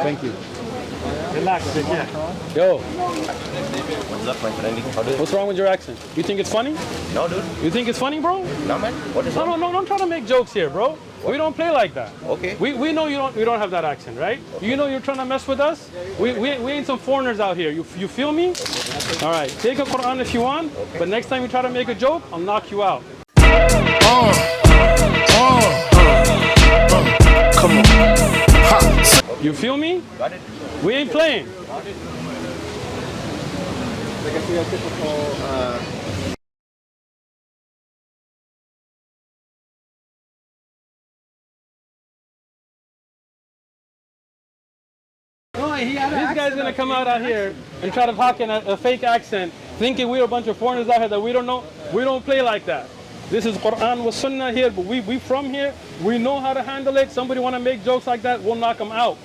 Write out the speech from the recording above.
Thank you. Relax, take care. Yo, What's up, my friend? How do you? what's wrong with your accent? You think it's funny? No, dude. You think it's funny, bro? No, man. What is No, wrong? don't try to make jokes here, bro. We don't play like that. Okay. We know you don't have that accent, right? Okay. You know you're trying to mess with us. We ain't some foreigners out here. You feel me? All right, take a Quran if you want, but next time you try to make a joke, I'll knock you out. Come on. Ha. You feel me? Got it. We ain't playing. I guess we have typical. This guy's gonna come out here and try to talk in a fake accent, thinking we're a bunch of foreigners out here that we don't know. We don't play like that. This is Quran with Sunnah here, but we from here. We know how to handle it. Somebody wanna make jokes like that, we'll knock them out.